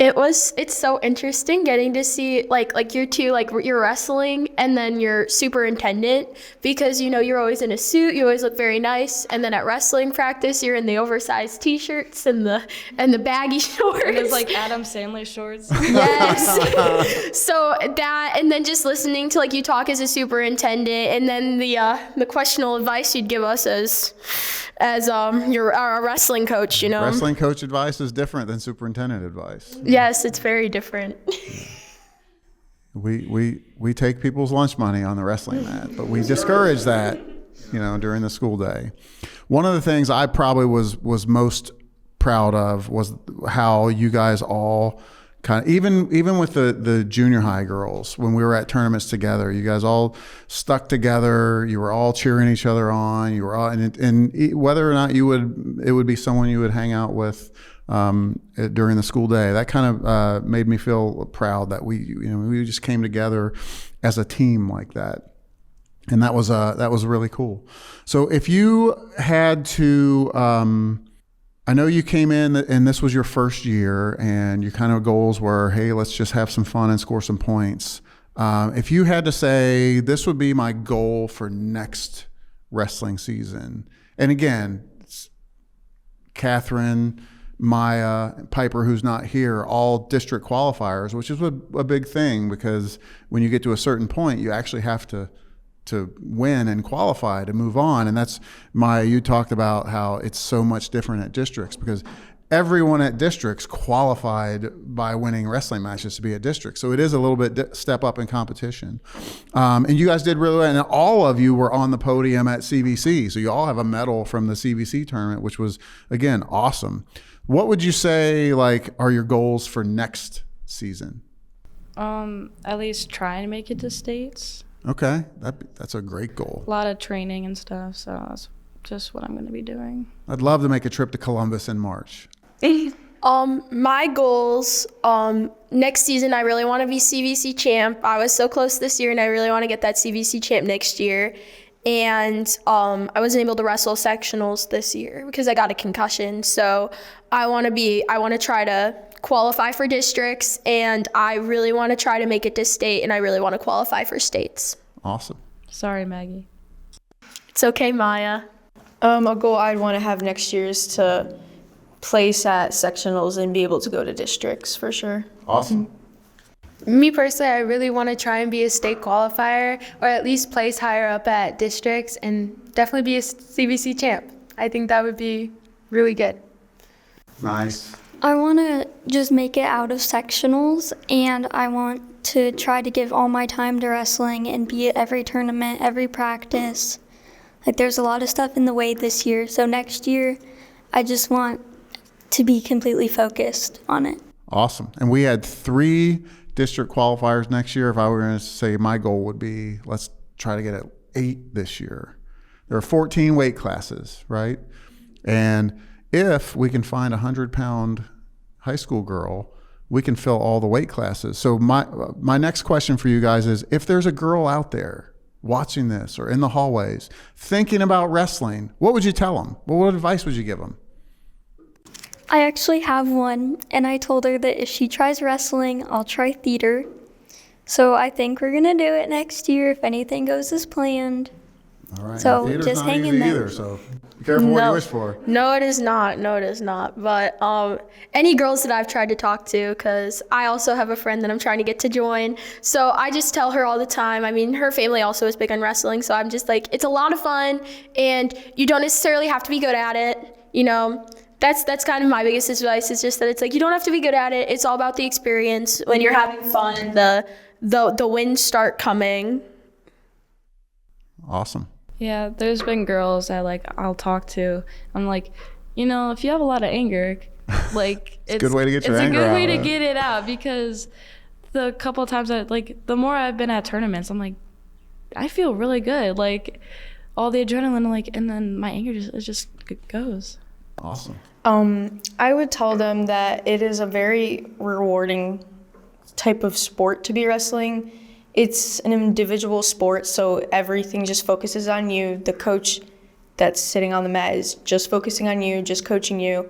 It's so interesting getting to see like your two, like you're wrestling and then your superintendent, because you're always in a suit, you always look very nice, and then at wrestling practice you're in the oversized t-shirts and the baggy shorts. And it's like Adam Sandler shorts. Yes. So that, and then just listening to you talk as a superintendent, and then the questionable advice you'd give us as our wrestling coach, Wrestling coach advice is different than superintendent advice. Yes, it's very different. We take people's lunch money on the wrestling mat, but we discourage that, during the school day. One of the things I probably was most proud of was how you guys all kind of, even with the junior high girls, when we were at tournaments together, you guys all stuck together. You were all cheering each other on. You were all, and whether or not it would be someone you would hang out with during the school day. That kind of made me feel proud that we just came together as a team like that, and that was really cool. So if you had to, I know you came in and this was your first year, and your kind of goals were, hey, let's just have some fun and score some points. If you had to say, this would be my goal for next wrestling season, and again, Catherine, Maya, Piper, who's not here, all district qualifiers, which is a big thing, because when you get to a certain point, you actually have to win and qualify to move on. And that's, Maya, you talked about how it's so much different at districts, because everyone at districts qualified by winning wrestling matches to be a district. So it is a little bit step up in competition. And you guys did really well. And all of you were on the podium at CVC. So you all have a medal from the CVC tournament, which was, again, awesome. What would you say, are your goals for next season? At least try and make it to states. Okay, that's a great goal. A lot of training and stuff, so that's just what I'm going to be doing. I'd love to make a trip to Columbus in March. My goals, next season, I really want to be CVC champ. I was so close this year, and I really want to get that CVC champ next year. And I wasn't able to wrestle sectionals this year because I got a concussion. So I want to try to qualify for districts, and I really want to try to make it to state, and I really want to qualify for states. Awesome. Sorry, Maggie. It's okay, Maya. A goal I'd want to have next year is to place at sectionals and be able to go to districts for sure. Awesome. Me personally, I really want to try and be a state qualifier, or at least place higher up at districts, and definitely be a CVC champ. I think that would be really good. Nice. I want to just make it out of sectionals, and I want to try to give all my time to wrestling and be at every tournament, every practice. There's a lot of stuff in the way this year, so next year I just want to be completely focused on it. Awesome. And we had 3 district qualifiers next year. If I were going to say, my goal would be, let's try to get at 8 this year. There are 14 weight classes, right? And if we can find a 100-pound high school girl, we can fill all the weight classes. So my next question for you guys is, if there's a girl out there watching this or in the hallways thinking about wrestling, what would you tell them? What advice would you give them? I actually have one, and I told her that if she tries wrestling, I'll try theater. So I think we're going to do it next year if anything goes as planned. All right. So Theater's just not hang easy in there. either, so be careful what you wish for. No, it is not. But any girls that I've tried to talk to, because I also have a friend that I'm trying to get to join. So I just tell her all the time. I mean, her family also is big on wrestling. So I'm just like, it's a lot of fun, and you don't necessarily have to be good at it. That's kind of my biggest advice, is just that it's you don't have to be good at it. It's all about the experience. When you're having fun, the wins start coming. Awesome. Yeah, there's been girls that I'll talk to. I'm like, if you have a lot of anger, it's a good way to get your anger out. It's a good way to get it out, because the couple of times the more I've been at tournaments, I'm like, I feel really good. All the adrenaline, and then my anger just goes. Awesome. I would tell them that it is a very rewarding type of sport to be wrestling. It's an individual sport, so everything just focuses on you. The coach that's sitting on the mat is just focusing on you, just coaching you,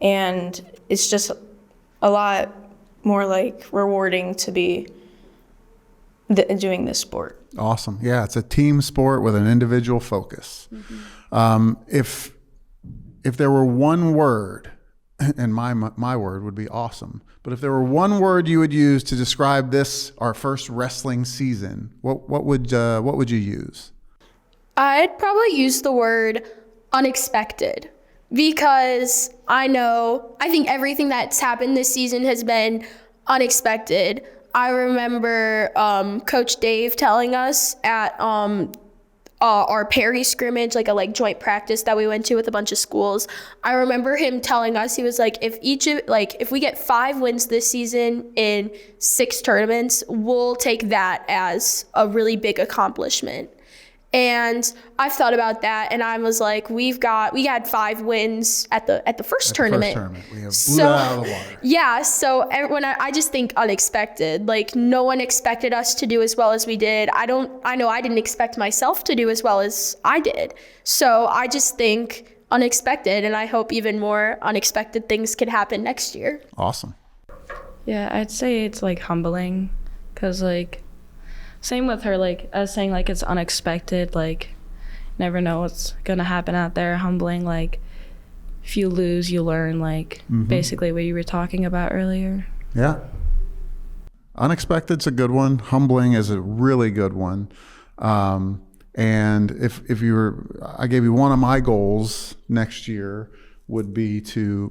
and it's just a lot more like rewarding to be doing this sport. Awesome. Yeah, it's a team sport with an individual focus. If there were one word, and my word would be awesome, but if there were one word you would use to describe this, our first wrestling season, what would you use? I'd probably use the word unexpected, because I think everything that's happened this season has been unexpected. I remember Coach Dave telling us at our Perry scrimmage, like a joint practice that we went to with a bunch of schools. I remember him telling us, he was like, if we get 5 wins this season in 6 tournaments, we'll take that as a really big accomplishment. And I've thought about that, and I was like, we had 5 wins at the first tournament. We have blew that out of the water. Yeah, so when I just think unexpected. Like, no one expected us to do as well as we did. I know I didn't expect myself to do as well as I did. So I just think unexpected, and I hope even more unexpected things can happen next year. Awesome. Yeah, I'd say it's humbling, because same with her, I was saying, it's unexpected, never know what's gonna happen out there. Humbling, if you lose, you learn, basically what you were talking about earlier. Yeah. Unexpected's a good one. Humbling is a really good one. And if you were, I gave you one of my goals next year would be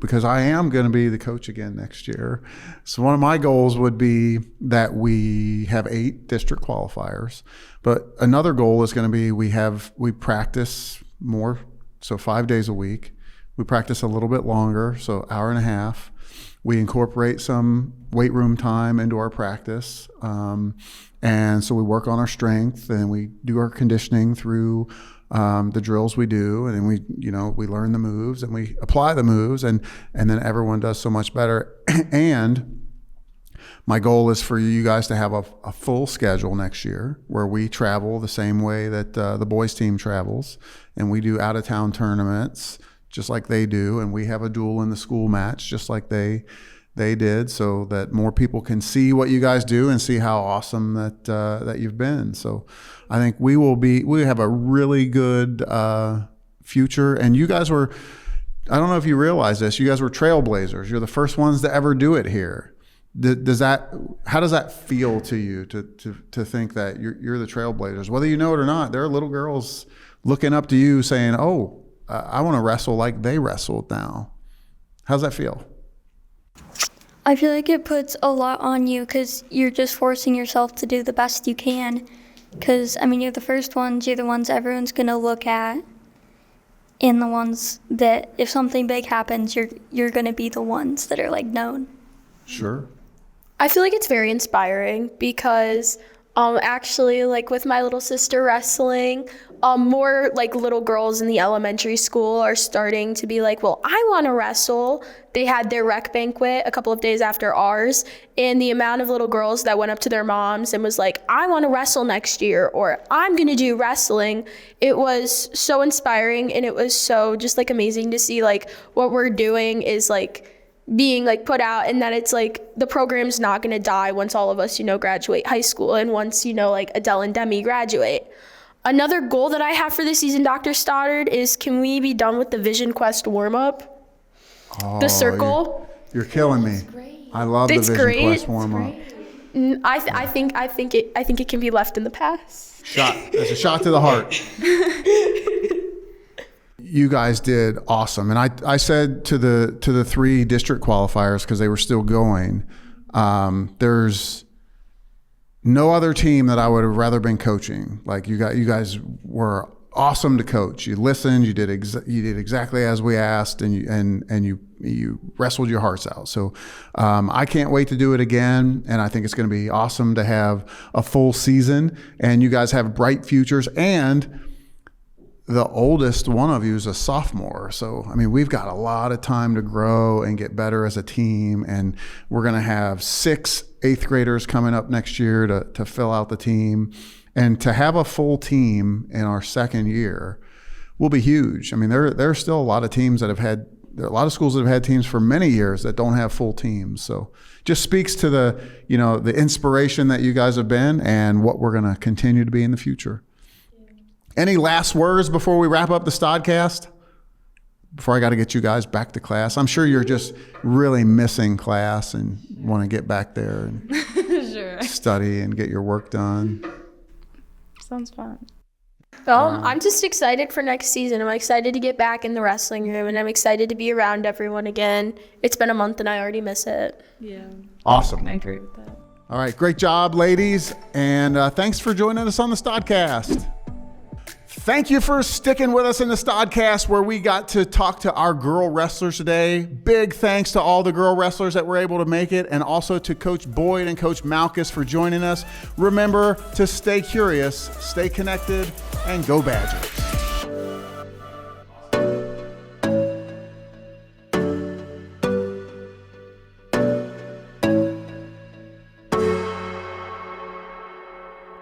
because I am going to be the coach again next year. So one of my goals would be that we have 8 district qualifiers. But another goal is going to be we practice more, so 5 days a week. We practice a little bit longer, so hour and a half. We incorporate some weight room time into our practice. And so we work on our strength, and we do our conditioning through the drills we do, and then we learn the moves and we apply the moves, and then everyone does so much better. And my goal is for you guys to have a full schedule next year where we travel the same way that the boys team travels, and we do out-of-town tournaments just like they do, and we have a duel in the school match just like they did, so that more people can see what you guys do and see how awesome that you've been. So I think we have a really good future. And you guys were, I don't know if you realize this, you guys were trailblazers. You're the first ones to ever do it here. How does that feel to you to think that you're the trailblazers? Whether you know it or not, there are little girls looking up to you saying, oh, I want to wrestle like they wrestled now. How's that feel? I feel like it puts a lot on you, because you're just forcing yourself to do the best you can. Because, you're the first ones, you're the ones everyone's going to look at. And the ones that, if something big happens, you're going to be the ones that are, known. Sure. I feel like it's very inspiring, because actually, with my little sister wrestling, more little girls in the elementary school are starting to be well, I want to wrestle. They had their rec banquet a couple of days after ours, and the amount of little girls that went up to their moms and was I want to wrestle next year, or I'm going to do wrestling. It was so inspiring, and it was so just amazing to see what we're doing is being put out, and that it's the program's not going to die once all of us graduate high school, and once Adele and Demi graduate. Another goal that I have for this season, Dr. Stoddard, is can we be done with the Vision Quest warm-up? Oh, the circle. You're killing me. I love the Vision Quest warm-up. I think it can be left in the past. It's a shot to the heart. You guys did awesome, and I said to the 3 district qualifiers, because they were still going, there's no other team that I would have rather been coaching. You guys were awesome to coach. You listened. You did exactly as we asked, and you wrestled your hearts out. So I can't wait to do it again, and I think it's going to be awesome to have a full season. And you guys have bright futures, and the oldest one of you is a sophomore. So, we've got a lot of time to grow and get better as a team. And we're going to have 6 8th graders coming up next year to fill out the team. And to have a full team in our second year will be huge. There are still a lot of teams that have had there are a lot of schools that have had teams for many years that don't have full teams. So just speaks to the, the inspiration that you guys have been and what we're going to continue to be in the future. Any last words before we wrap up the Stodcast? Before I got to get you guys back to class. I'm sure you're just really missing class and want to get back there and Sure. study and get your work done. Sounds fun. Well, I'm just excited for next season. I'm excited to get back in the wrestling room, and I'm excited to be around everyone again. It's been a month, and I already miss it. Yeah. Awesome. I agree with that. All right, great job, ladies. And thanks for joining us on the Stodcast. Thank you for sticking with us in the Stodcast, where we got to talk to our girl wrestlers today. Big thanks to all the girl wrestlers that were able to make it, and also to Coach Boyd and Coach Malkus for joining us. Remember to stay curious, stay connected, and go Badgers.